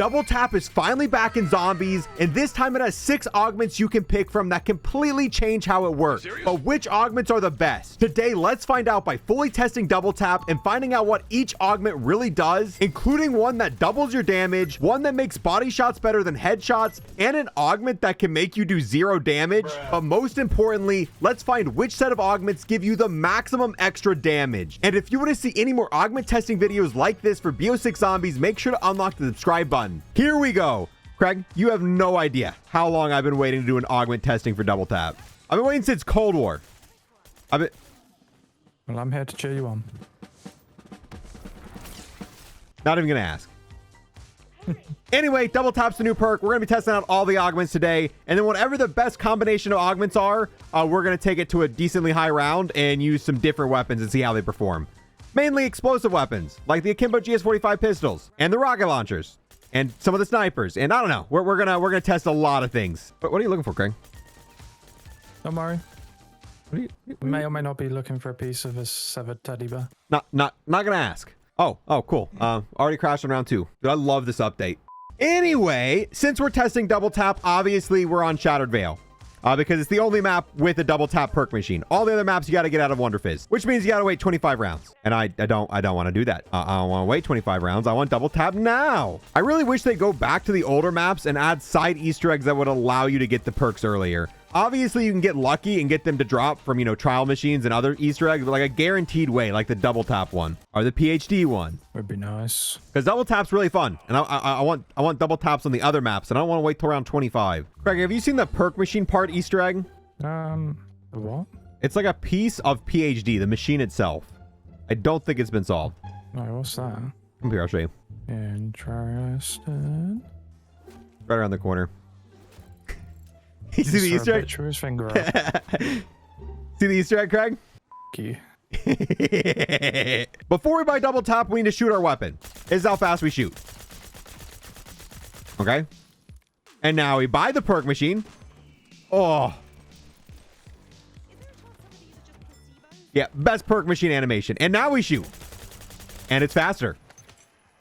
Double tap is finally back in zombies, and this time it has 6 augments you can pick from that completely change how it works. But which augments are the best? Today, let's find out by fully testing double tap and finding out what each augment really does, including one that doubles your damage, one that makes body shots better than headshots, and an augment that can make you do 0 damage. But most importantly, let's find which set of augments give you the maximum extra damage. And if you want to see any more augment testing videos like this for BO6 zombies, make sure to unlock the subscribe button. Here we go. Craig, you have no idea how long I've been waiting to do an augment testing for double tap. I've been waiting since Cold War. Well, I'm here to cheer you on. Not even gonna ask. Anyway, double tap's the new perk. We're gonna be testing out all the augments today, and then whatever the best combination of augments are, we're gonna take it to a decently high round and use some different weapons and see how they perform. Mainly explosive weapons, like the Akimbo GS45 pistols and the rocket launchers and some of the snipers. And I don't know, we're gonna test a lot of things. But what are you looking for, Craig? Don't worry. You may or may not be looking for a piece of a severed teddy bear. Not gonna ask. Oh, cool. Already crashed on round 2. Dude, I love this update. Anyway, since we're testing double tap, obviously we're on Shattered Vale. Because it's the only map with a double tap perk machine. All the other maps you got to get out of Wonder Fizz, which means you got to wait 25 rounds. And I don't want to do that. I don't want to wait 25 rounds. I want double tap now. I really wish they go back to the older maps and add side Easter eggs that would allow you to get the perks earlier. Obviously, you can get lucky and get them to drop from, trial machines and other Easter eggs, but like a guaranteed way, like the double tap one or the PhD one. Would be nice. Because double tap's really fun, and I want double taps on the other maps, and I don't want to wait till round 25. Craig, have you seen the perk machine part Easter egg? The what? It's like a piece of PhD, the machine itself. I don't think it's been solved. No, what's that? Come here, I'll show you. Interested. Right around the corner. You see the Easter egg? His finger up. See the Easter egg, Craig? Key. Before we buy double tap, we need to shoot our weapon. This is how fast we shoot. Okay. And now we buy the perk machine. Oh. Yeah, best perk machine animation. And now we shoot. And it's faster.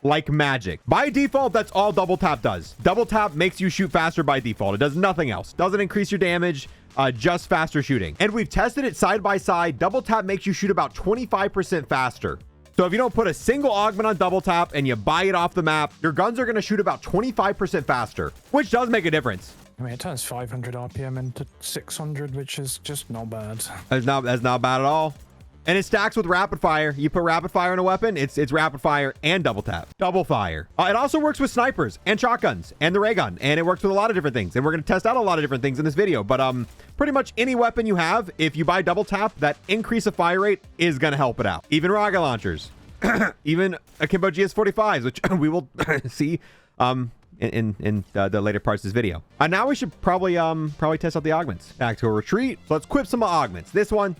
Like magic. By default, that's all double tap does. Double tap makes you shoot faster by default. It does nothing else. Doesn't increase your damage, just faster shooting. And we've tested it side by side. Double tap makes you shoot about 25% faster. So if you don't put a single augment on double tap and you buy it off the map, your guns are going to shoot about 25% faster, which does make a difference. I mean, it turns 500 RPM into 600, which is just not bad. That's not bad at all. And it stacks with rapid fire. You put rapid fire in a weapon, it's rapid fire and double tap. Double fire. It also works with snipers and shotguns and the ray gun, and it works with a lot of different things. And we're going to test out a lot of different things in this video. But pretty much any weapon you have, if you buy double tap, that increase of fire rate is going to help it out. Even rocket launchers, even Akimbo GS45s, which we will see in the later parts of this video. Now we should probably test out the augments. Tactical retreat. So let's equip some augments. This one.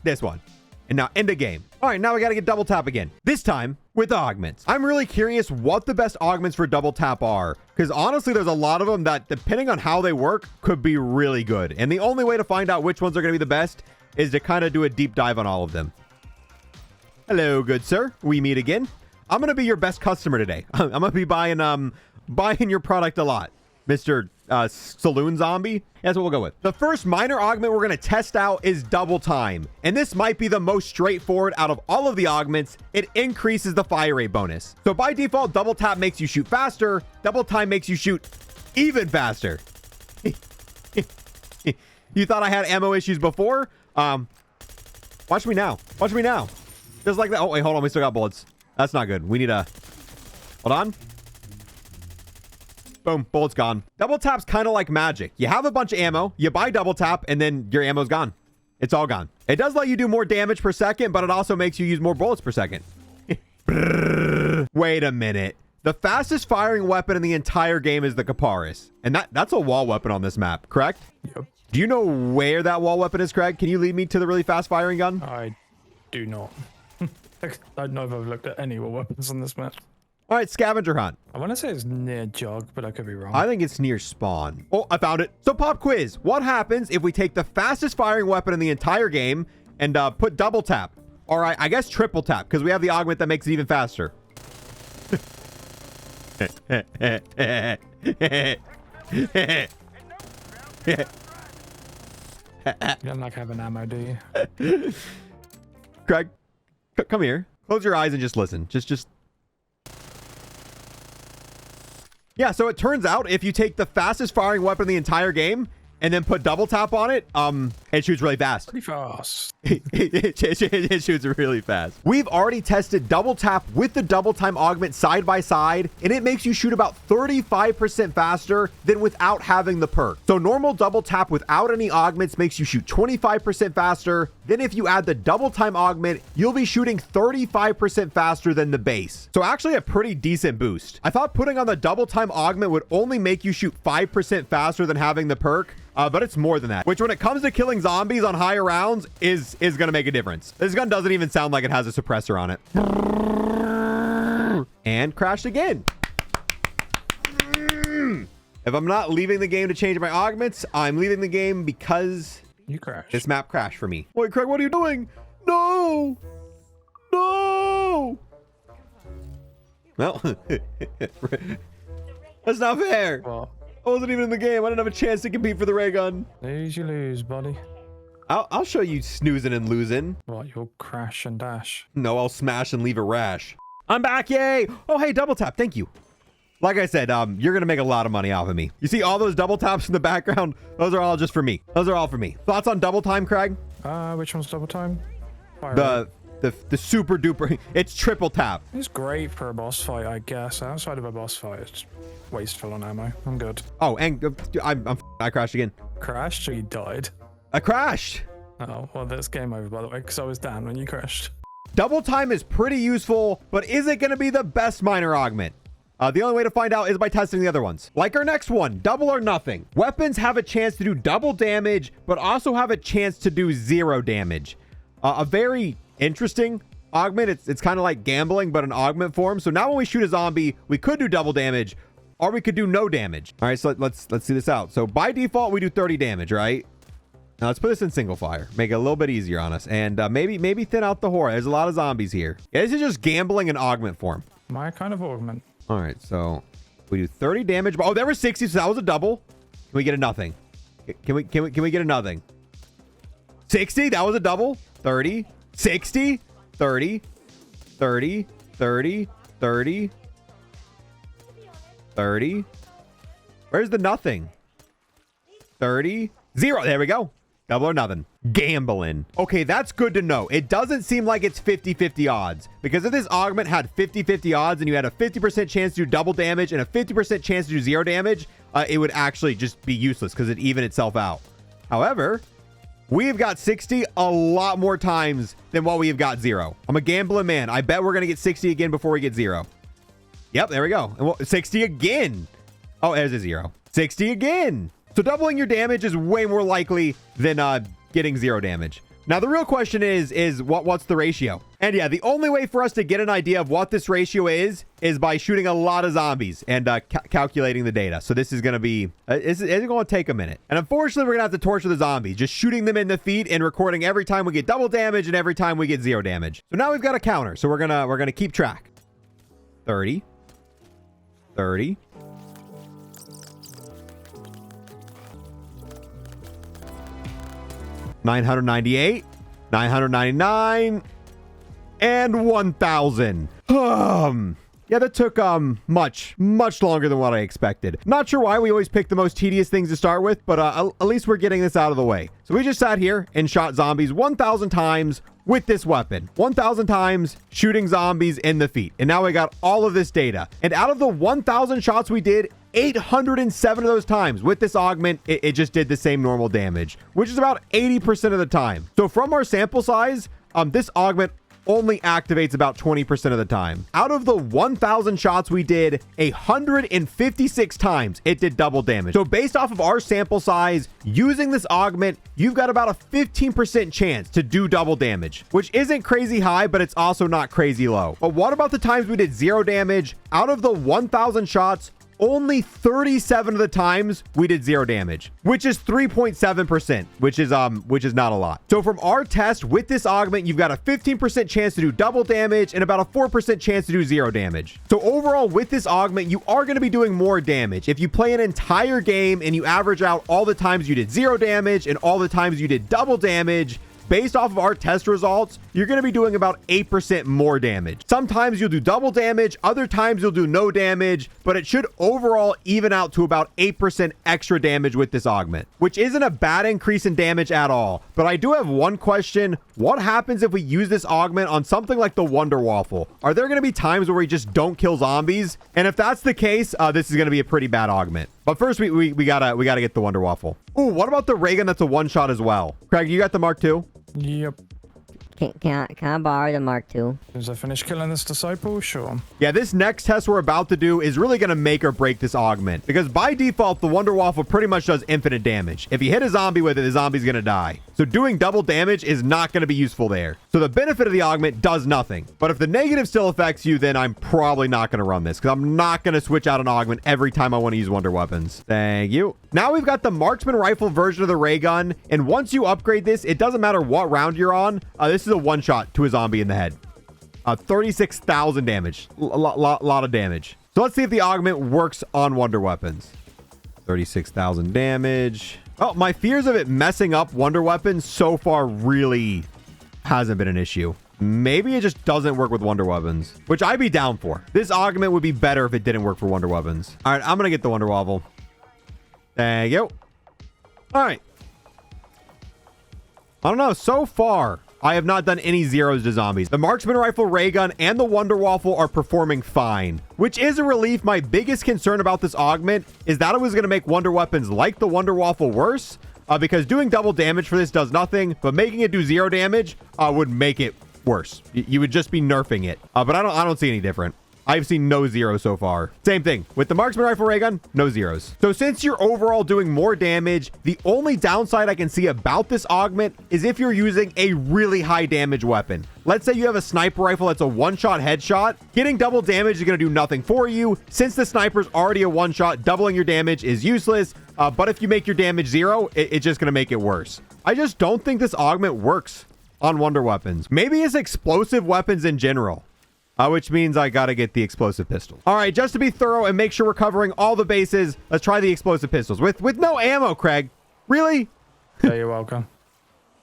And now end of game. All right, now we got to get double tap again. This time with augments. I'm really curious what the best augments for double tap are, because honestly, there's a lot of them that, depending on how they work, could be really good. And the only way to find out which ones are going to be the best is to kind of do a deep dive on all of them. Hello, good sir. We meet again. I'm going to be your best customer today. I'm going to be buying your product a lot, Mr. Saloon Zombie. That's what we'll go with. The first minor augment we're going to test out is double time. And this might be the most straightforward out of all of the augments. It increases the fire rate bonus. So by default, double tap makes you shoot faster. Double time makes you shoot even faster. You thought I had ammo issues before? Watch me now. Watch me now. Just like that. Oh, wait, hold on. We still got bullets. That's not good. We need a... Hold on. Boom, bullets gone. Double tap's kind of like magic. You have a bunch of ammo, you buy double tap, and then your ammo's gone. It's all gone. It does let you do more damage per second, but it also makes you use more bullets per second. Wait a minute. The fastest firing weapon in the entire game is the Kaparis. And that's a wall weapon on this map, correct? Yep. Do you know where that wall weapon is, Craig? Can you lead me to the really fast firing gun? I do not. I don't know if I've looked at any weapons on this map. All right, scavenger hunt. I want to say it's near Jug, but I could be wrong. I think it's near spawn. Oh, I found it. So pop quiz. What happens if we take the fastest firing weapon in the entire game and put double tap? All right, I guess triple tap, because we have the augment that makes it even faster. You don't like having ammo, do you? Craig, come here. Close your eyes and just listen. Just. Yeah, so it turns out if you take the fastest firing weapon in the entire game and then put double tap on it, it shoots really fast. Pretty fast. It shoots really fast. We've already tested double tap with the double time augment side by side, and it makes you shoot about 35% faster than without having the perk. So normal double tap without any augments makes you shoot 25% faster. Then if you add the double time augment, you'll be shooting 35% faster than the base. So actually a pretty decent boost. I thought putting on the double time augment would only make you shoot 5% faster than having the perk. But it's more than that, which when it comes to killing zombies on higher rounds is going to make a difference. This gun doesn't even sound like it has a suppressor on it. And crashed again. If I'm not leaving the game to change my augments, I'm leaving the game because you crashed. This map crashed for me. Wait, Craig, what are you doing? No. No. Well, that's not fair. Well, I wasn't even in the game. I didn't have a chance to compete for the ray gun. Lose, you lose, buddy. I'll show you snoozing and losing. What, you'll crash and dash? No, I'll smash and leave a rash. I'm back, yay! Oh, hey, double tap, thank you. Like I said, you're gonna make a lot of money off of me. You see all those double taps in the background? Those are all just for me. Those are all for me. Thoughts on double time, Craig? Which one's double time? The super duper, it's triple tap. It's great for a boss fight, I guess. Outside of a boss fight, it's wasteful on ammo. I'm good. Oh, and I crashed again. Crashed or you died? I crashed. Oh, well, that's game over, by the way, because I was down when you crashed. Double time is pretty useful, but is it going to be the best minor augment? The only way to find out is by testing the other ones. Like our next one, double or nothing. Weapons have a chance to do double damage, but also have a chance to do 0 damage. A very interesting augment. It's kind of like gambling, but in augment form. So now when we shoot a zombie, we could do double damage, or we could do no damage. All right, so let's see this out. So by default, we do 30 damage, right? Now let's put this in single fire. Make it a little bit easier on us. And maybe thin out the horror. There's a lot of zombies here. Yeah, this is just gambling in augment form. My kind of augment. All right, so we do 30 damage. Oh, there was 60, so that was a double. Can we get a nothing? Can we get a nothing? 60, that was a double. 30, 60, 30, 30, 30, 30, 30. Where's the nothing? 30, 0. There we go. Double or nothing. Gambling. Okay, that's good to know. It doesn't seem like it's 50-50 odds, because if this augment had 50-50 odds and you had a 50% chance to do double damage and a 50% chance to do 0 damage, it would actually just be useless because it even itself out. However, we've got 60 a lot more times than what we have got 0. I'm a gambling man. I bet we're going to get 60 again before we get 0. Yep, there we go. And 60 again. Oh, there's a 0. 60 again. So doubling your damage is way more likely than getting 0 damage. Now, the real question is what's the ratio? And yeah, the only way for us to get an idea of what this ratio is by shooting a lot of zombies and calculating the data. So this is going to be, it's going to take a minute. And unfortunately, we're going to have to torture the zombies, just shooting them in the feet and recording every time we get double damage and every time we get 0 damage. So now we've got a counter. So we're going to keep track. 30, 30, 998, 999, and 1,000. Yeah, that took much longer than what I expected. Not sure why we always pick the most tedious things to start with, but at least we're getting this out of the way. So we just sat here and shot zombies 1,000 times with this weapon. 1,000 times shooting zombies in the feet. And now we got all of this data. And out of the 1,000 shots we did, 807 of those times with this augment, it just did the same normal damage, which is about 80% of the time. So from our sample size, this augment only activates about 20% of the time. Out of the 1,000 shots we did, 156 times it did double damage. So based off of our sample size, using this augment, you've got about a 15% chance to do double damage, which isn't crazy high, but it's also not crazy low. But what about the times we did 0 damage? Out of the 1,000 shots, only 37 of the times we did 0 damage, which is 3.7%, which is not a lot. So from our test with this augment, you've got a 15% chance to do double damage and about a 4% chance to do 0 damage. So overall with this augment, you are going to be doing more damage. If you play an entire game and you average out all the times you did 0 damage and all the times you did double damage, based off of our test results, you're going to be doing about 8% more damage. Sometimes you'll do double damage, other times you'll do no damage, but it should overall even out to about 8% extra damage with this augment, which isn't a bad increase in damage at all. But I do have one question. What happens if we use this augment on something like the Wonder Waffle? Are there going to be times where we just don't kill zombies? And if that's the case, this is going to be a pretty bad augment. But first, we gotta get the Wonder Waffle. Ooh, what about the ray gun that's a one-shot as well? Craig, you got the Mark II? Yep. Can I borrow the Mark II? As I finish killing this disciple, sure. Yeah, this next test we're about to do is really going to make or break this augment. Because by default, the Wonder Waffle pretty much does infinite damage. If you hit a zombie with it, the zombie's going to die. So doing double damage is not going to be useful there. So the benefit of the augment does nothing. But if the negative still affects you, then I'm probably not going to run this. Because I'm not going to switch out an augment every time I want to use wonder weapons. Thank you. Now we've got the marksman rifle version of the ray gun. And once you upgrade this, it doesn't matter what round you're on. This is a one-shot to a zombie in the head. 36,000 damage. Lot of damage. So let's see if the augment works on wonder weapons. 36,000 damage. Oh, my fears of it messing up wonder weapons so far really hasn't been an issue. Maybe it just doesn't work with wonder weapons, which I'd be down for. This augment would be better if it didn't work for wonder weapons. All right, I'm going to get the wonder waffle. There you go. All right. I don't know. So far, I have not done any zeros to zombies. The marksman rifle, ray gun, and the wonder waffle are performing fine, which is a relief. My biggest concern about this augment is that it was going to make wonder weapons like the wonder waffle worse, because doing double damage for this does nothing, but making it do 0 damage would make it worse. You would just be nerfing it, but I don't see any different. I've seen no zeros so far. Same thing with the marksman rifle ray gun, no zeros. So since you're overall doing more damage, the only downside I can see about this augment is if you're using a really high damage weapon. Let's say you have a sniper rifle that's a one-shot headshot. Getting double damage is going to do nothing for you. Since the sniper's already a one-shot, doubling your damage is useless. But if you make your damage 0, it's just going to make it worse. I just don't think this augment works on wonder weapons. Maybe it's explosive weapons in general. Which means I gotta get the explosive pistol. All right, just to be thorough and make sure we're covering all the bases, let's try the explosive pistols with no ammo, Craig. Really? Yeah, you're welcome.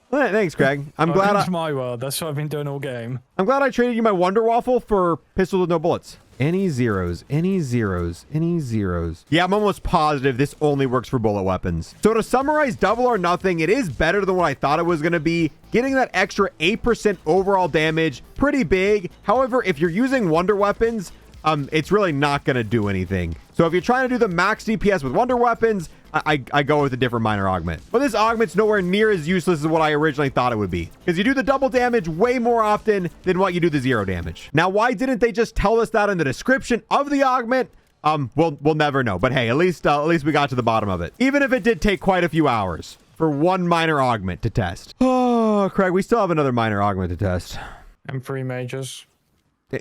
Well, thanks, Craig. I'm glad Welcome to my world. That's what I've been doing all game. I'm glad I traded you my wonder waffle for pistols with no bullets. Any zeros, any zeros, any zeros. Yeah, I'm almost positive this only works for bullet weapons. So to summarize double or nothing, it is better than what I thought it was going to be. Getting that extra 8% overall damage, pretty big. However, if you're using wonder weapons, it's really not going to do anything. So if you're trying to do the max DPS with wonder weapons, I go with a different minor augment. But this augment's nowhere near as useless as what I originally thought it would be, because you do the double damage way more often than what you do the 0 damage. Now, why didn't they just tell us that in the description of the augment? We'll never know. But hey, at least we got to the bottom of it. Even if it did take quite a few hours for one minor augment to test. Oh, Craig, we still have another minor augment to test. And 3 majors.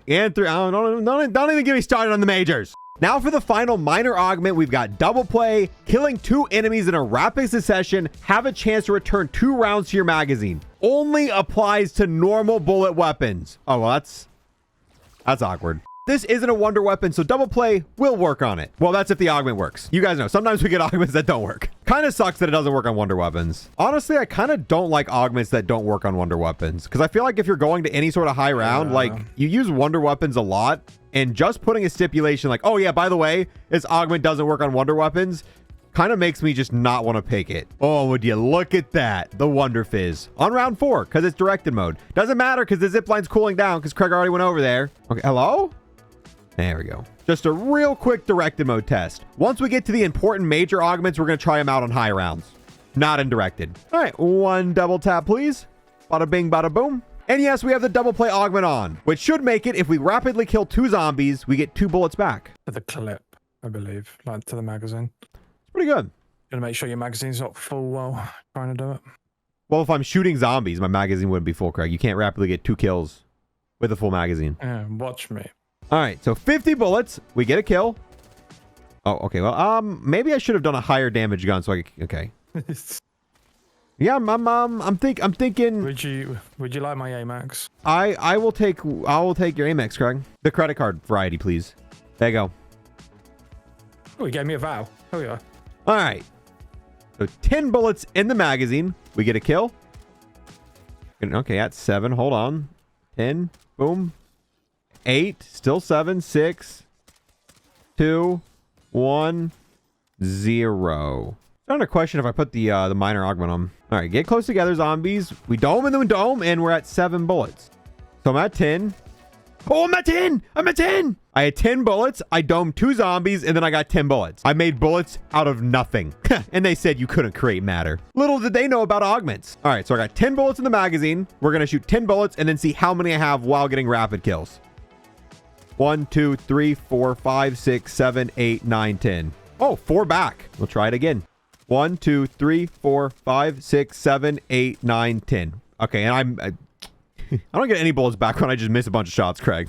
And 3. Don't even get me started on the majors. Now for the final minor augment, we've got double play. Killing 2 enemies in a rapid succession, have a chance to return 2 rounds to your magazine. Only applies to normal bullet weapons. Oh, well, that's awkward. This isn't a wonder weapon, so double play will work on it. Well, that's if the augment works. You guys know, sometimes we get augments that don't work. Kind of sucks that it doesn't work on wonder weapons. Honestly, I kind of don't like augments that don't work on wonder weapons, because I feel like if you're going to any sort of high round, like you use wonder weapons a lot, and just putting a stipulation like, oh yeah, by the way, this augment doesn't work on wonder weapons, kind of makes me just not want to pick it. Oh, would you look at that? The Wonder Fizz on round 4, because it's directed mode. Doesn't matter because the zip line's cooling down because Craig already went over there. Okay, hello? There we go. Just a real quick directed mode test. Once we get to the important major augments, we're going to try them out on high rounds. Not in directed. All right, 1 double tap, please. Bada bing, bada boom. And yes, we have the double play augment on, which should make it, if we rapidly kill 2 zombies, we get 2 bullets back. To the clip, I believe. Like to the magazine. It's pretty good. Gotta make sure your magazine's not full while trying to do it. Well, if I'm shooting zombies, my magazine wouldn't be full, Craig. You can't rapidly get 2 kills with a full magazine. Yeah, watch me. All right, so 50 bullets. We get a kill. Oh, okay. Well, maybe I should have done a higher damage gun so I could, okay. Yeah, I'm thinking. Would you like my Amex? I will take your Amex, Craig. The credit card variety, please. There you go. Oh, he gave me a vow. Oh yeah. All right. So 10 bullets in the magazine. We get a kill. Okay, that's 7. Hold on. 10. Boom. 8. Still 7. 6. 2. 1. 0. Not a question if I put the minor augment on. All right, get close together, zombies. We dome and then we dome, and we're at 7 bullets. So I'm at 10. Oh, I'm at 10. I'm at 10. I had 10 bullets. I domed 2 zombies, and then I got 10 bullets. I made bullets out of nothing. And they said you couldn't create matter. Little did they know about augments. All right, so I got 10 bullets in the magazine. We're going to shoot 10 bullets and then see how many I have while getting rapid kills. 1, 2, 3, 4, 5, 6, 7, 8, 9, 10. Oh, 4 back. We'll try it again. 1, 2, 3, 4, 5, 6, 7, 8, 9, 10. Okay, and I don't get any bullets back when I just miss a bunch of shots, Craig.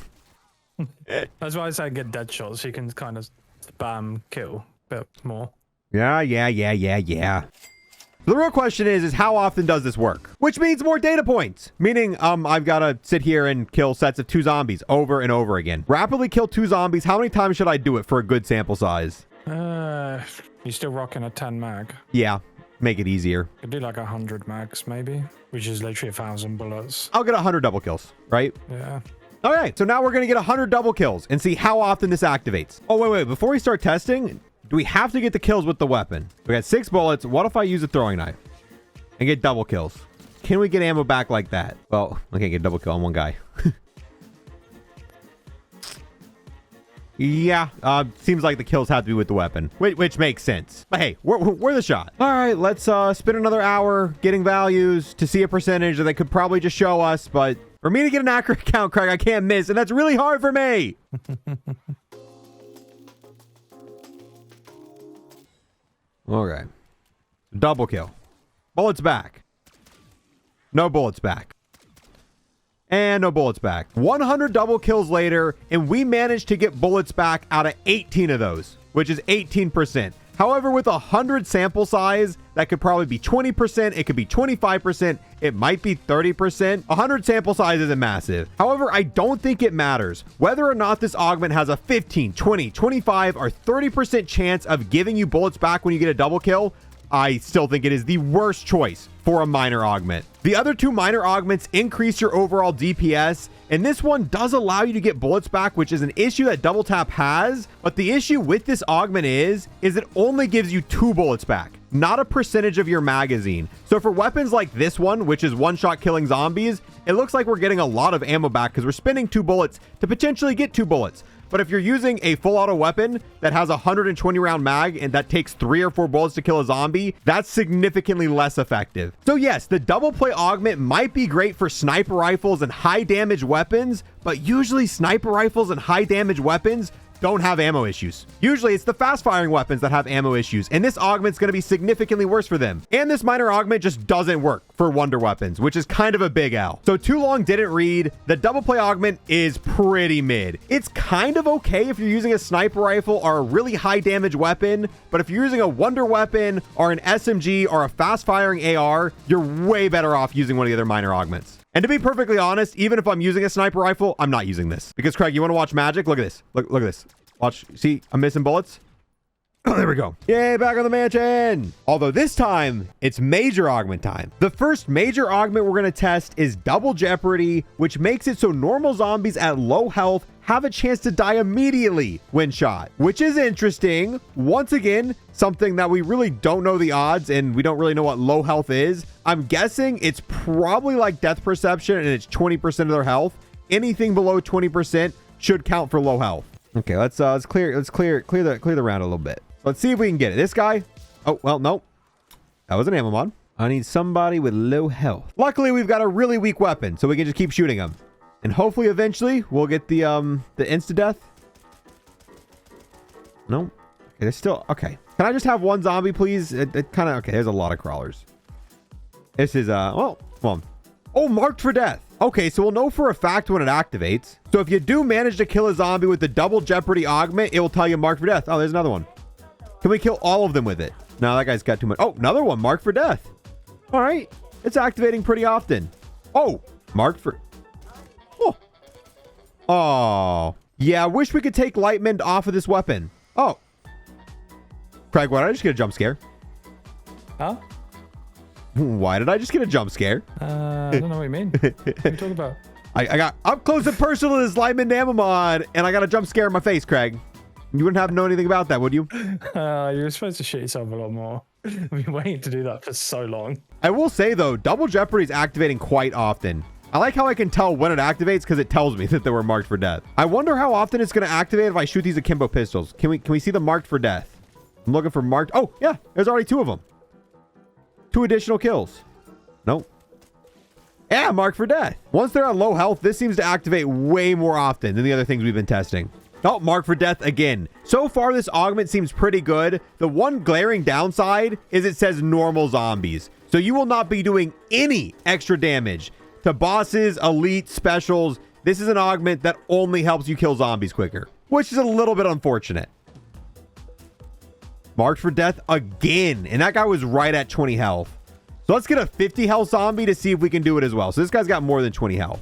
That's why I say get dead shots. So you can kind of spam kill a bit more. Yeah. The real question is how often does this work? Which means more data points. Meaning, I've got to sit here and kill sets of 2 zombies over and over again. Rapidly kill 2 zombies. How many times should I do it for a good sample size? You're still rocking a 10 mag. Yeah, make it easier. Could do like 100 mags maybe, which is literally 1,000 bullets. I'll get 100 double kills, right? Yeah. All right, so now we're going to get 100 double kills and see how often this activates. Oh, wait. Before we start testing, do we have to get the kills with the weapon? We got 6 bullets. What if I use a throwing knife and get double kills? Can we get ammo back like that? Well, I can't get double kill on one guy. Yeah, seems like the kills have to be with the weapon, which makes sense. But hey, we're the shot. All right, let's spend another hour getting values to see a percentage that they could probably just show us. But for me to get an accurate count, Craig, I can't miss, and that's really hard for me. Okay, double kill. Bullets back. No bullets back. And no bullets back. 100 double kills later, and we managed to get bullets back out of 18 of those, which is 18%. However, with 100 sample size, that could probably be 20%. It could be 25%. It might be 30%. 100 sample size isn't massive. However, I don't think it matters. Whether or not this augment has a 15, 20, 25, or 30% chance of giving you bullets back when you get a double kill, I still think it is the worst choice for a minor augment. The other 2 minor augments increase your overall DPS, and this one does allow you to get bullets back, which is an issue that double tap has. But the issue with this augment is it only gives you 2 bullets back, not a percentage of your magazine. So for weapons like this one, which is one-shot killing zombies, it looks like we're getting a lot of ammo back because we're spending 2 bullets to potentially get 2 bullets. But if you're using a full auto weapon that has a 120 round mag and that takes 3 or 4 bullets to kill a zombie, that's significantly less effective. So yes, the double play augment might be great for sniper rifles and high damage weapons, but usually sniper rifles and high damage weapons don't have ammo issues. Usually it's the fast firing weapons that have ammo issues, and this augment's going to be significantly worse for them. And this minor augment just doesn't work for wonder weapons, which is kind of a big L. So too long didn't read. The double play augment is pretty mid. It's kind of okay if you're using a sniper rifle or a really high damage weapon, but if you're using a wonder weapon or an SMG or a fast firing AR, you're way better off using one of the other minor augments. And to be perfectly honest, even if I'm using a sniper rifle, I'm not using this. Because, Craig, you want to watch magic? Look at this. Look at this. Watch. See, I'm missing bullets. Oh, there we go. Yay, back on the mansion. Although this time, it's major augment time. The first major augment we're going to test is Double Jeopardy, which makes it so normal zombies at low health have a chance to die immediately when shot, which is interesting. Once again, something that we really don't know the odds, and we don't really know what low health is. I'm guessing it's probably like death perception, and it's 20% of their health. Anything below 20% should count for low health. Okay, let's clear the round a little bit. Let's see if we can get it. This guy. Oh, well, nope. That was an ammo mod. I need somebody with low health. Luckily, we've got a really weak weapon, so we can just keep shooting them. And hopefully, eventually, we'll get the insta-death. No. Okay, there's still... Okay. Can I just have one zombie, please? It kind of... Okay, there's a lot of crawlers. This is... Well, come on. Oh, marked for death. Okay, so we'll know for a fact when it activates. So if you do manage to kill a zombie with the Double Jeopardy augment, it will tell you marked for death. Oh, there's another one. Can we kill all of them with it? No, that guy's got too much. Oh, another one marked for death. All right. It's activating pretty often. Oh, marked for... Oh. Oh. Yeah, I wish we could take Lightmend off of this weapon. Oh. Craig, why did I just get a jump scare? Huh? Why did I just get a jump scare? I don't know what you mean. What are you talking about? I got up close and personal to this Lightmend ammo mod, and I got a jump scare in my face, Craig. You wouldn't have to know anything about that, would you? You were supposed to shit yourself a lot more. I've been waiting to do that for so long. I will say, though, Double Jeopardy is activating quite often. I like how I can tell when it activates because it tells me that they were marked for death. I wonder how often it's going to activate if I shoot these akimbo pistols. Can we see the marked for death? I'm looking for marked. Oh, yeah. There's already 2 of them. 2 additional kills. Nope. Yeah, marked for death. Once they're at low health, this seems to activate way more often than the other things we've been testing. Oh, marked for death again. So far, this augment seems pretty good. The one glaring downside is it says normal zombies. So you will not be doing any extra damage to bosses, elite, specials. This is an augment that only helps you kill zombies quicker, which is a little bit unfortunate. Marked for death again. And that guy was right at 20 health. So let's get a 50 health zombie to see if we can do it as well. So this guy's got more than 20 health.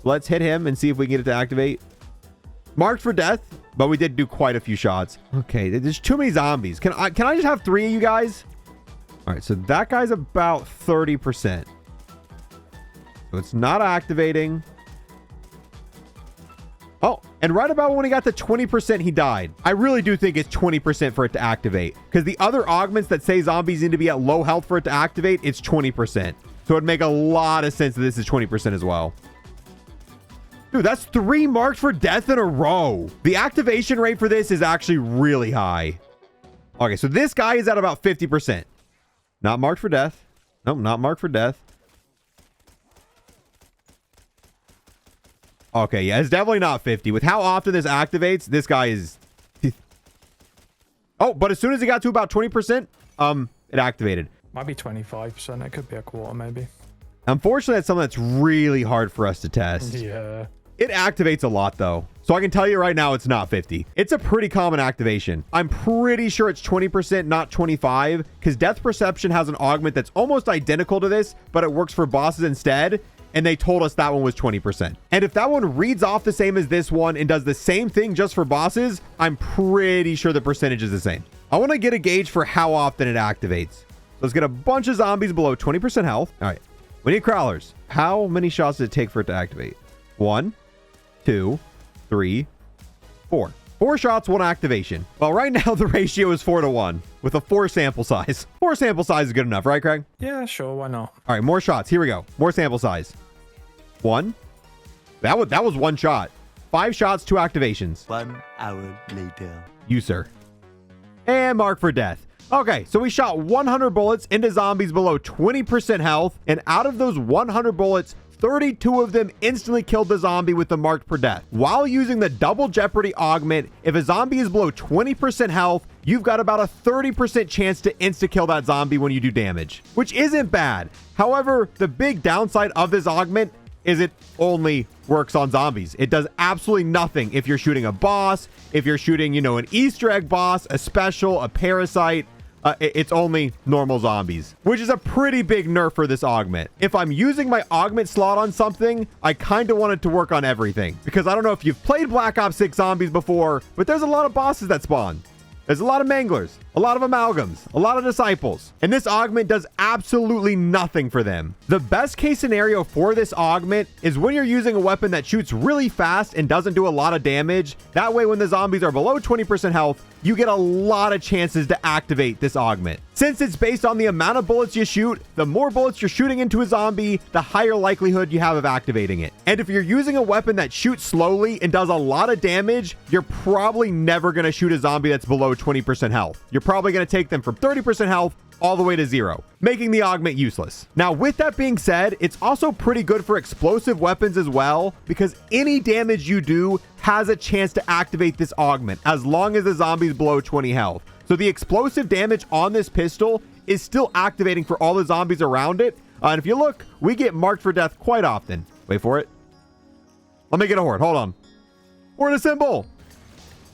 So let's hit him and see if we can get it to activate. Marked for death, but we did do quite a few shots. Okay, there's too many zombies. Can I just have 3 of you guys? All right, so that guy's about 30%. So it's not activating. Oh, and right about when he got to 20%, he died. I really do think it's 20% for it to activate, because the other augments that say zombies need to be at low health for it to activate, it's 20%. So it'd make a lot of sense that this is 20% as well. Dude, that's 3 marked for death in a row. The activation rate for this is actually really high. Okay, so this guy is at about 50%. Not marked for death. Nope, not marked for death. Okay, yeah, it's definitely not 50. With how often this activates, this guy is... Oh, but as soon as he got to about 20%, it activated. Might be 25%. It could be a quarter, maybe. Unfortunately, that's something that's really hard for us to test. Yeah. It activates a lot, though. So I can tell you right now, it's not 50. It's a pretty common activation. I'm pretty sure it's 20%, not 25, because Death Perception has an augment that's almost identical to this, but it works for bosses instead, and they told us that one was 20%. And if that one reads off the same as this one and does the same thing just for bosses, I'm pretty sure the percentage is the same. I want to get a gauge for how often it activates. Let's get a bunch of zombies below 20% health. All right. We need crawlers. How many shots does it take for it to activate? 1, 2, 3, 4. 4 shots, 1 activation. Well, right now the ratio is 4-to-1 with a 4 sample size. 4 sample size is good enough, right, Craig? Yeah, sure. Why not? All right, more shots. Here we go. More sample size. 1. That was 1 shot. 5 shots, 2 activations. 1 hour later. You, sir. And mark for death. Okay, so we shot 100 bullets into zombies below 20% health, and out of those 100 bullets, 32 of them instantly killed the zombie with the marked for death. While using the Double Jeopardy augment, if a zombie is below 20% health, you've got about a 30% chance to insta-kill that zombie when you do damage, which isn't bad. However, the big downside of this augment is it only works on zombies. It does absolutely nothing if you're shooting a boss, if you're shooting, an Easter egg boss, a special, a parasite. It's only normal zombies, which is a pretty big nerf for this augment. If I'm using my augment slot on something, I kind of want it to work on everything, because I don't know if you've played Black Ops 6 Zombies before, but there's a lot of bosses that spawn. There's a lot of manglers, a lot of amalgams, a lot of disciples, and this augment does absolutely nothing for them. The best case scenario for this augment is when you're using a weapon that shoots really fast and doesn't do a lot of damage. That way, when the zombies are below 20% health, you get a lot of chances to activate this augment. Since it's based on the amount of bullets you shoot, the more bullets you're shooting into a zombie, the higher likelihood you have of activating it. And if you're using a weapon that shoots slowly and does a lot of damage, you're probably never going to shoot a zombie that's below 20% health. You're probably going to take them from 30% health all the way to 0, making the augment useless. Now, with that being said, it's also pretty good for explosive weapons as well, because any damage you do has a chance to activate this augment as long as the zombie's below 20 health. So the explosive damage on this pistol is still activating for all the zombies around it. And if you look, we get marked for death quite often. Wait for it. Let me get a horde. Hold on. Horde symbol.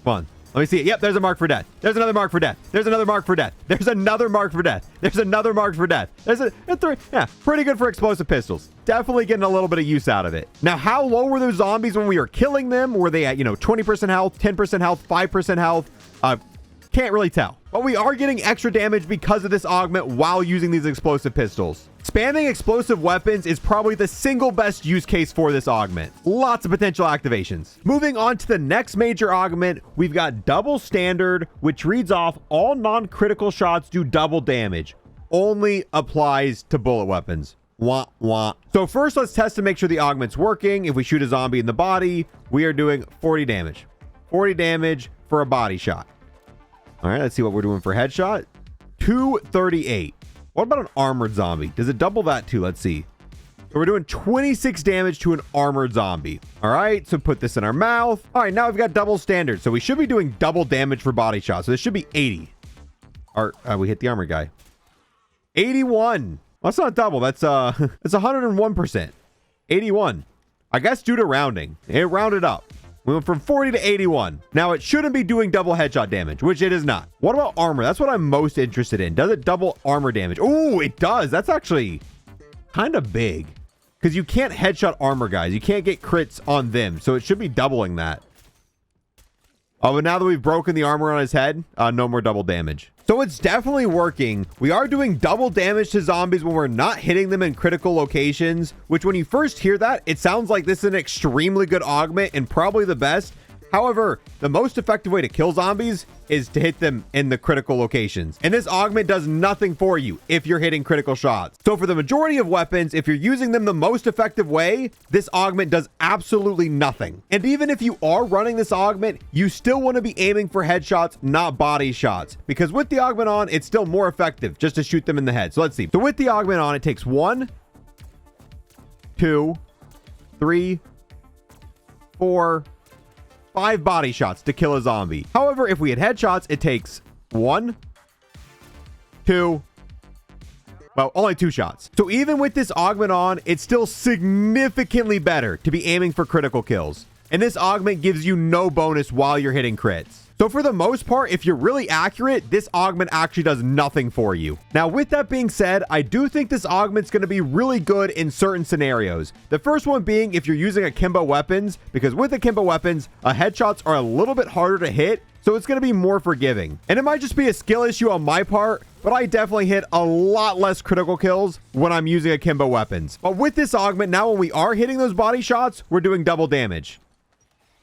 Come on. Let me see it. Yep, there's a mark for death. There's another mark for death. There's another mark for death. There's another mark for death. There's another mark for death. There's a three. Yeah, pretty good for explosive pistols. Definitely getting a little bit of use out of it. Now, how low were those zombies when we were killing them? Were they at, 20% health, 10% health, 5% health? Can't really tell. But we are getting extra damage because of this augment while using these explosive pistols. Spamming explosive weapons is probably the single best use case for this augment. Lots of potential activations. Moving on to the next major augment, we've got double standard, which reads off all non-critical shots do double damage. Only applies to bullet weapons. Wah, wah. So first, let's test to make sure the augment's working. If we shoot a zombie in the body, we are doing 40 damage. 40 damage for a body shot. All right, let's see what we're doing for headshot. 238. What about an armored zombie? Does it double that too? Let's see. So we're doing 26 damage to an armored zombie. All right, so put this in our mouth. All right, now we've got double standard. So we should be doing double damage for body shots. So this should be 80. Or we hit the armored guy. 81. Well, that's not double. That's 101%. 81. I guess due to rounding. It rounded up. We went from 40 to 81. Now, it shouldn't be doing double headshot damage, which it is not. What about armor? That's what I'm most interested in. Does it double armor damage? Oh, it does. That's actually kind of big because you can't headshot armor guys. You can't get crits on them. So it should be doubling that. Oh, but now that we've broken the armor on his head, no more double damage. So it's definitely working. We are doing double damage to zombies when we're not hitting them in critical locations, which when you first hear that, it sounds like this is an extremely good augment and probably the best. However, the most effective way to kill zombies is to hit them in the critical locations. And this augment does nothing for you if you're hitting critical shots. So for the majority of weapons, if you're using them the most effective way, this augment does absolutely nothing. And even if you are running this augment, you still want to be aiming for headshots, not body shots. Because with the augment on, it's still more effective just to shoot them in the head. So let's see. So with the augment on, it takes 1, 2, 3, 4, 5 body shots to kill a zombie. However, if we hit headshots, it takes 1, 2, well, only 2 shots. So even with this augment on, it's still significantly better to be aiming for critical kills. And this augment gives you no bonus while you're hitting crits. So for the most part, if you're really accurate, this augment actually does nothing for you. Now, with that being said, I do think this augment's going to be really good in certain scenarios. The first one being if you're using akimbo weapons, because with akimbo weapons, headshots are a little bit harder to hit, so it's going to be more forgiving. And it might just be a skill issue on my part, but I definitely hit a lot less critical kills when I'm using akimbo weapons. But with this augment, now when we are hitting those body shots, we're doing double damage.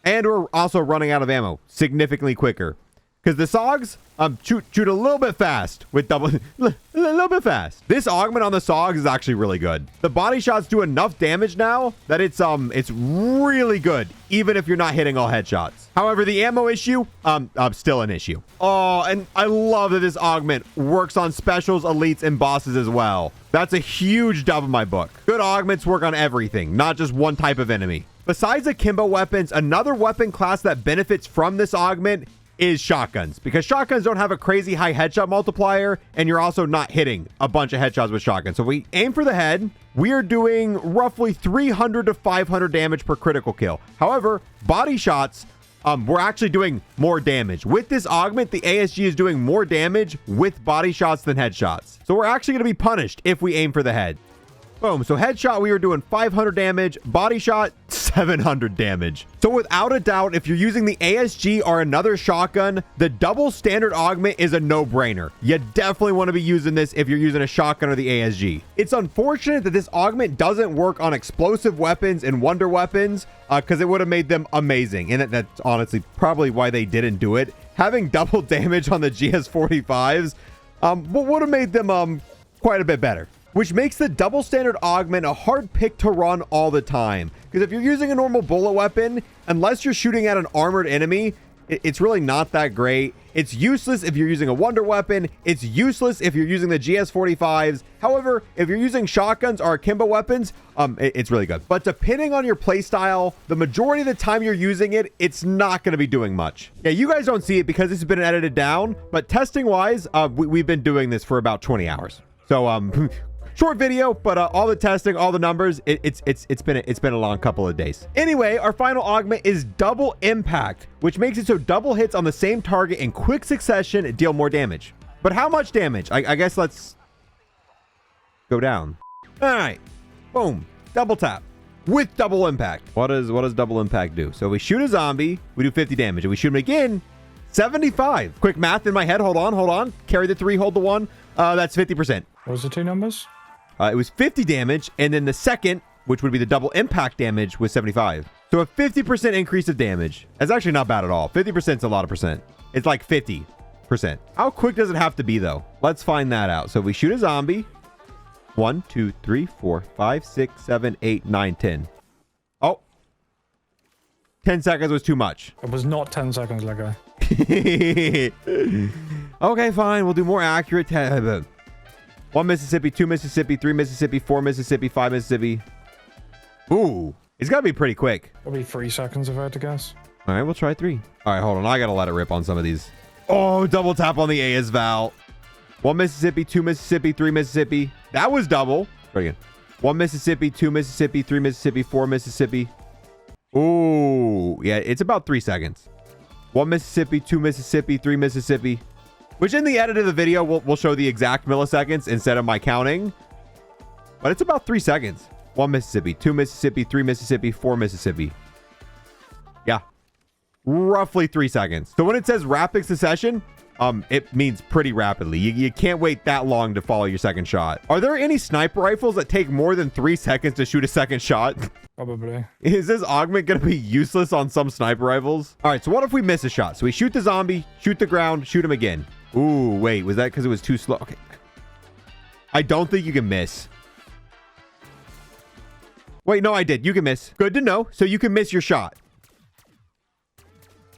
And we're also running out of ammo significantly quicker. Because the SOGs shoot a little bit fast with double, a little bit fast. This augment on the SOGs is actually really good. The body shots do enough damage now that it's really good, even if you're not hitting all headshots. However, the ammo issue, still an issue. Oh, and I love that this augment works on specials, elites, and bosses as well. That's a huge dub in my book. Good augments work on everything, not just one type of enemy. Besides akimbo weapons, another weapon class that benefits from this augment is shotguns, because shotguns don't have a crazy high headshot multiplier, and you're also not hitting a bunch of headshots with shotguns. So if we aim for the head, we are doing roughly 300 to 500 damage per critical kill. However, body shots, we're actually doing more damage. With this augment, the ASG is doing more damage with body shots than headshots. So we're actually going to be punished if we aim for the head. Boom. So headshot, we were doing 500 damage. Body shot, 700 damage. So without a doubt, if you're using the ASG or another shotgun, the double standard augment is a no-brainer. You definitely want to be using this if you're using a shotgun or the ASG. It's unfortunate that this augment doesn't work on explosive weapons and wonder weapons because it would have made them amazing. And that's honestly probably why they didn't do it. Having double damage on the GS45s would have made them quite a bit better. Which makes the double standard augment a hard pick to run all the time. Because if you're using a normal bullet weapon, unless you're shooting at an armored enemy, it's really not that great. It's useless if you're using a wonder weapon. It's useless if you're using the GS45s. However, if you're using shotguns or akimbo weapons, it's really good. But depending on your playstyle, the majority of the time you're using it, it's not going to be doing much. Yeah, you guys don't see it because this has been edited down, but testing wise, we've been doing this for about 20 hours. So, short video, but all the testing, all the numbers, it's been a long couple of days. Anyway, our final augment is double impact, which makes it so double hits on the same target in quick succession deal more damage. But how much damage? I guess let's go down. All right, boom, double tap with double impact. What does double impact do? So we shoot a zombie, we do 50 damage. If we shoot him again, 75. Quick math in my head. Hold on. Carry the 3, hold the 1. That's 50%. What was the 2 numbers? It was 50 damage, and then the second, which would be the double impact damage, was 75. So a 50% increase of damage. That's actually not bad at all. 50% is a lot of percent. It's like 50%. How quick does it have to be, though? Let's find that out. So we shoot a zombie. 1, 2, 3, 4, 5, 6, 7, 8, 9, 10. Oh. 10 seconds was too much. It was not 10 seconds, Lego. Okay, fine. We'll do more accurate. 1 Mississippi, 2 Mississippi, 3 Mississippi, 4 Mississippi, 5 Mississippi. Ooh, it's got to be pretty quick. Probably 3 seconds if I had to guess. All right, we'll try 3. All right, hold on. I got to let it rip on some of these. Oh, double tap on the AS Val. 1 Mississippi, 2 Mississippi, 3 Mississippi. That was double. Try again. 1 Mississippi, 2 Mississippi, 3 Mississippi, 4 Mississippi. Ooh, yeah, it's about 3 seconds. 1 Mississippi, 2 Mississippi, 3 Mississippi. Which in the edit of the video, we'll show the exact milliseconds instead of my counting. But it's about 3 seconds. 1 Mississippi, 2 Mississippi, 3 Mississippi, 4 Mississippi. Yeah. Roughly 3 seconds. So when it says rapid succession, it means pretty rapidly. You can't wait that long to follow your second shot. Are there any sniper rifles that take more than 3 seconds to shoot a second shot? Probably. Is this augment going to be useless on some sniper rifles? All right, so what if we miss a shot? So we shoot the zombie, shoot the ground, shoot him again. Ooh, wait, was that because it was too slow? Okay. I don't think you can miss. Wait, no, I did. You can miss. Good to know. So you can miss your shot.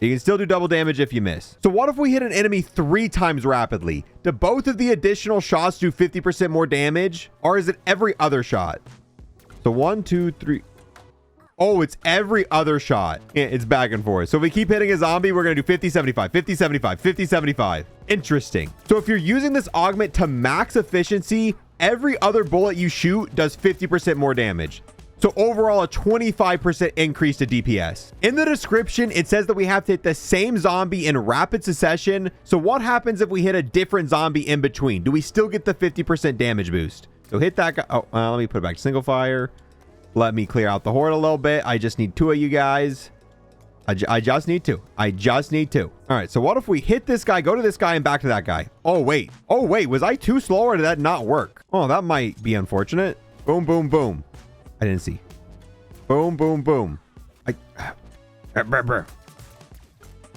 You can still do double damage if you miss. So what if we hit an enemy 3 times rapidly? Do both of the additional shots do 50% more damage? Or is it every other shot? So 1, 2, 3. Oh, it's every other shot. Yeah, it's back and forth. So if we keep hitting a zombie, we're going to do 50, 75, 50, 75, 50, 75. Interesting. So if you're using this augment to max efficiency, every other bullet you shoot does 50% more damage. So overall, a 25% increase to DPS. In the description, it says that we have to hit the same zombie in rapid succession. So what happens if we hit a different zombie in between? Do we still get the 50% damage boost? So hit that guy. Oh, let me put it back to single fire. Let me clear out the horde a little bit. I just need 2 of you guys. I just need 2. I just need 2. All right, so what if we hit this guy, go to this guy, and back to that guy? Oh, wait. Oh, wait. Was I too slow or did that not work? Oh, that might be unfortunate. Boom, boom, boom. I didn't see. Boom, boom, boom.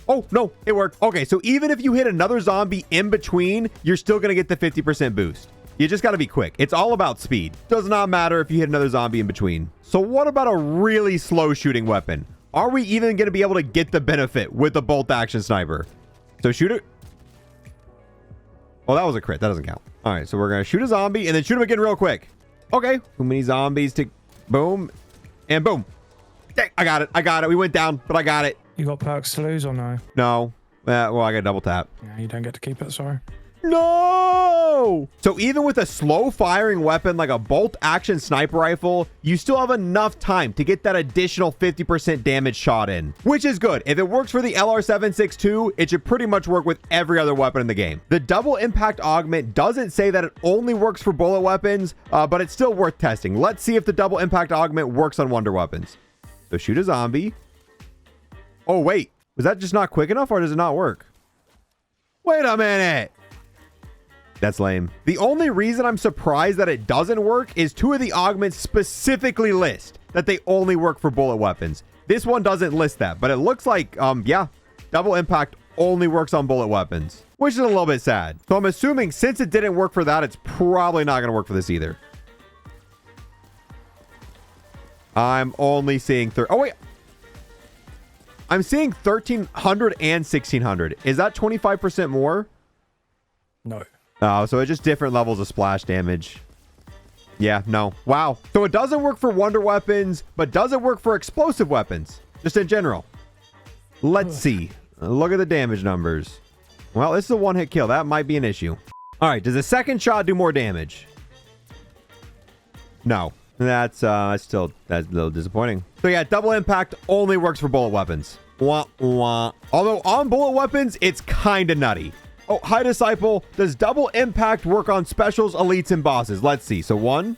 Oh, no, it worked. Okay, so even if you hit another zombie in between, you're still going to get the 50% boost. You just got to be quick. It's all about speed. Does not matter if you hit another zombie in between. So what about a really slow shooting weapon? Are we even going to be able to get the benefit with the bolt action sniper? So shoot it. Oh, that was a crit. That doesn't count. All right, so we're going to shoot a zombie and then shoot him again real quick. Okay. Too many zombies to boom and boom. Dang, I got it. I got it. We went down, but I got it. You got perks to lose or no? No. Well, I got double tap. Yeah, you don't get to keep it, sorry. No! So even with a slow firing weapon like a bolt action sniper rifle, you still have enough time to get that additional 50% damage shot in, which is good. If it works for the LR762, it should pretty much work with every other weapon in the game. The double impact augment doesn't say that it only works for bullet weapons, but it's still worth testing. Let's see if the double impact augment works on wonder weapons. So shoot a zombie. Oh, wait. Was that just not quick enough or does it not work? Wait a minute. That's lame. The only reason I'm surprised that it doesn't work is 2 of the augments specifically list that they only work for bullet weapons. This one doesn't list that, but it looks like, yeah, double impact only works on bullet weapons, which is a little bit sad. So I'm assuming since it didn't work for that, it's probably not going to work for this either. I'm only seeing oh, wait. I'm seeing 1,300 and 1,600. Is that 25% more? No. Oh, so it's just different levels of splash damage. Yeah, no. Wow. So it doesn't work for wonder weapons, but does it work for explosive weapons? Just in general. Let's see. Look at the damage numbers. Well, this is a one-hit kill. That might be an issue. All right. Does the second shot do more damage? No. That's still that's a little disappointing. So yeah, double impact only works for bullet weapons. Wah, wah. Although on bullet weapons, it's kind of nutty. Oh, hi, Disciple. Does double impact work on specials, elites, and bosses? Let's see. So 1.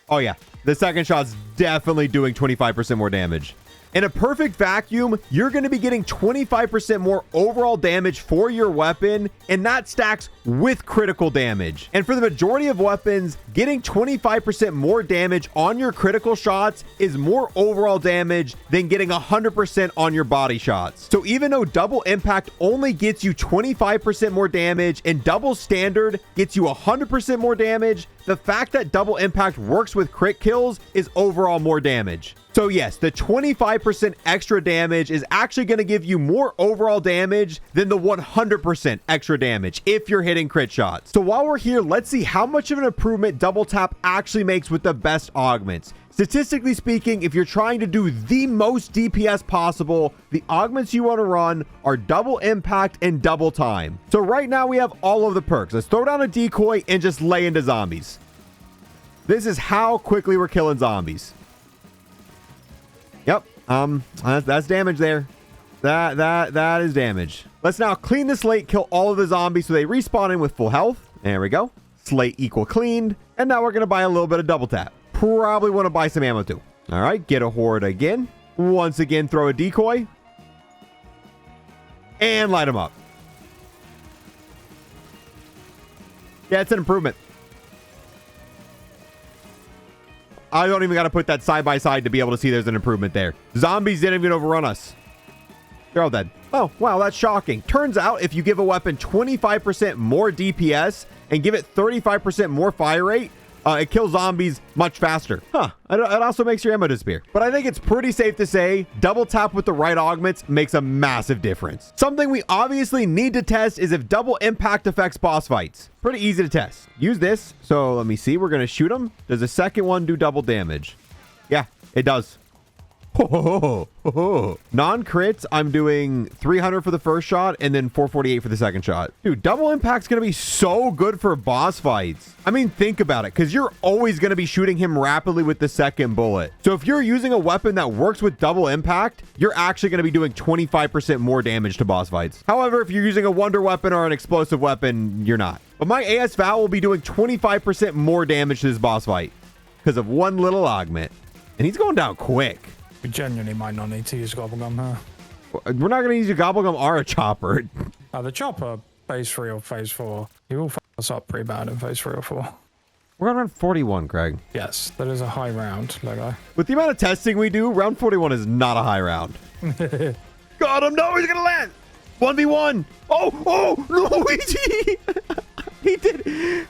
Oh, yeah. The second shot's definitely doing 25% more damage. In a perfect vacuum, you're going to be getting 25% more overall damage for your weapon, and that stacks with critical damage. And for the majority of weapons, getting 25% more damage on your critical shots is more overall damage than getting 100% on your body shots. So even though double impact only gets you 25% more damage and double standard gets you 100% more damage, the fact that double impact works with crit kills is overall more damage. So yes, the 25% extra damage is actually going to give you more overall damage than the 100% extra damage if you're hitting crit shots. So while we're here, let's see how much of an improvement double tap actually makes with the best augments. Statistically speaking, if you're trying to do the most DPS possible, the augments you want to run are double impact and double time. So right now we have all of the perks. Let's throw down a decoy and just lay into zombies. This is how quickly we're killing zombies. Yep. That's damage there. That is damage. Let's now clean the slate, kill all of the zombies so they respawn in with full health. There we go. Slate equal cleaned. And now we're going to buy a little bit of double tap. Probably want to buy some ammo too. All right. Get a horde again. Once again, throw a decoy. And light them up. Yeah, it's an improvement. I don't even got to put that side by side to be able to see there's an improvement there. Zombies didn't even overrun us. They're all dead. Oh, wow, that's shocking. Turns out if you give a weapon 25% more DPS and give it 35% more fire rate, it kills zombies much faster. Huh. It also makes your ammo disappear. But I think it's pretty safe to say double tap with the right augments makes a massive difference. Something we obviously need to test is if double impact affects boss fights. Pretty easy to test. Use this. So let me see. We're going to shoot them. Does the second one do double damage? Yeah, it does. Non-crits, I'm doing 300 for the first shot and then 448 for the second shot. Dude, double impact's going to be so good for boss fights. I mean, think about it, because you're always going to be shooting him rapidly with the second bullet. So if you're using a weapon that works with double impact, you're actually going to be doing 25% more damage to boss fights. However, if you're using a wonder weapon or an explosive weapon, you're not. But my AS Val will be doing 25% more damage to this boss fight because of one little augment. And he's going down quick. We genuinely might not need to use Gobblegum here. We're not going to use a Gobblegum or a chopper. The chopper, phase 3 or phase 4. He will f us up pretty bad in phase 3 or 4. We're on round 41, Craig. Yes, that is a high round, Lego. With the amount of testing we do, round 41 is not a high round. Got him. No, he's going to land. 1v1. Oh, Luigi. He did.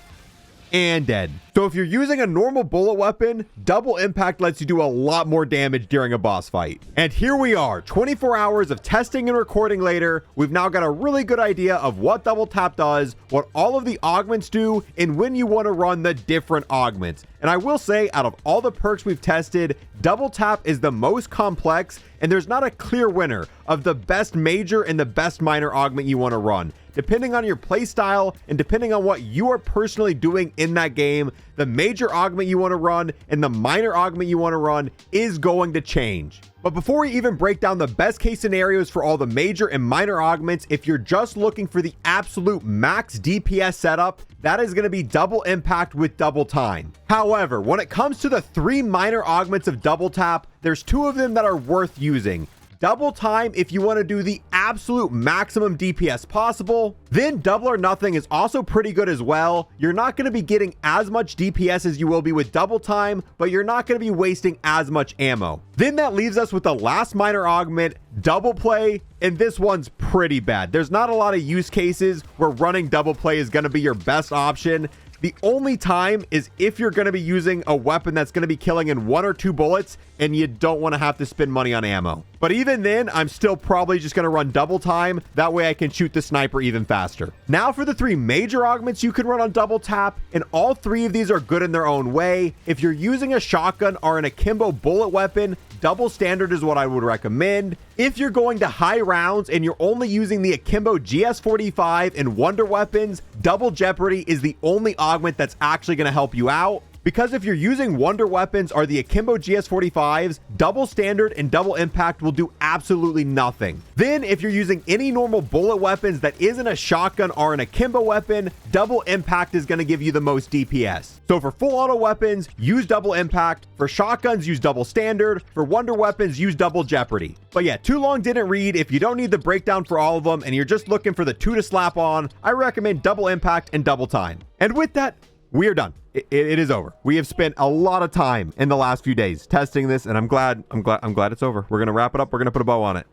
And dead. So if you're using a normal bullet weapon, double impact lets you do a lot more damage during a boss fight. And here we are, 24 hours of testing and recording later. We've now got a really good idea of what double tap does, what all of the augments do, and when you want to run the different augments. And I will say, out of all the perks we've tested, double tap is the most complex, and there's not a clear winner of the best major and the best minor augment you want to run. Depending on your playstyle and depending on what you are personally doing in that game, the major augment you want to run and the minor augment you want to run is going to change. But before we even break down the best case scenarios for all the major and minor augments, if you're just looking for the absolute max DPS setup, that is going to be double impact with double time. However, when it comes to the 3 minor augments of double tap, there's 2 of them that are worth using. Double time if you want to do the absolute maximum DPS possible. Then double or nothing is also pretty good as well. You're not going to be getting as much DPS as you will be with double time, but you're not going to be wasting as much ammo. Then that leaves us with the last minor augment, double play, and this one's pretty bad. There's not a lot of use cases where running double play is going to be your best option. The only time is if you're going to be using a weapon that's going to be killing in 1 or 2 bullets and you don't want to have to spend money on ammo. But even then, I'm still probably just going to run double time. That way I can shoot the sniper even faster. Now for the 3 major augments you can run on double tap, and all 3 of these are good in their own way. If you're using a shotgun or an akimbo bullet weapon, double standard is what I would recommend. If you're going to high rounds and you're only using the akimbo GS45 and wonder weapons, double jeopardy is the only augment that's actually going to help you out. Because if you're using wonder weapons or the Akimbo GS45s, double standard and double impact will do absolutely nothing. Then if you're using any normal bullet weapons that isn't a shotgun or an Akimbo weapon, double impact is going to give you the most DPS. So for full auto weapons, use double impact. For shotguns, use double standard. For wonder weapons, use double jeopardy. But yeah, too long didn't read. If you don't need the breakdown for all of them and you're just looking for the 2 to slap on, I recommend double impact and double time. And with that, we are done. It is over. We have spent a lot of time in the last few days testing this, and I'm glad it's over. We're gonna wrap it up. We're gonna put a bow on it.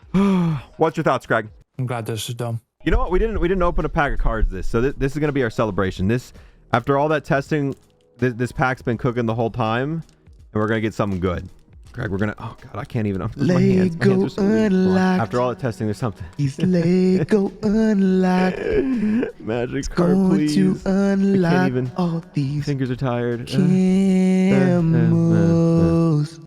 What's your thoughts, Craig? I'm glad this is done. You know what? We didn't open a pack of cards so this is gonna be our celebration. This, after all that testing, this pack's been cooking the whole time, and we're gonna get something good. Craig, we're gonna. Oh God, I can't even. My hands are so weak. After all the testing, there's something. He's Lego unlocked. Magic card, Going please. to unlock even. all these Fingers are tired. cameras.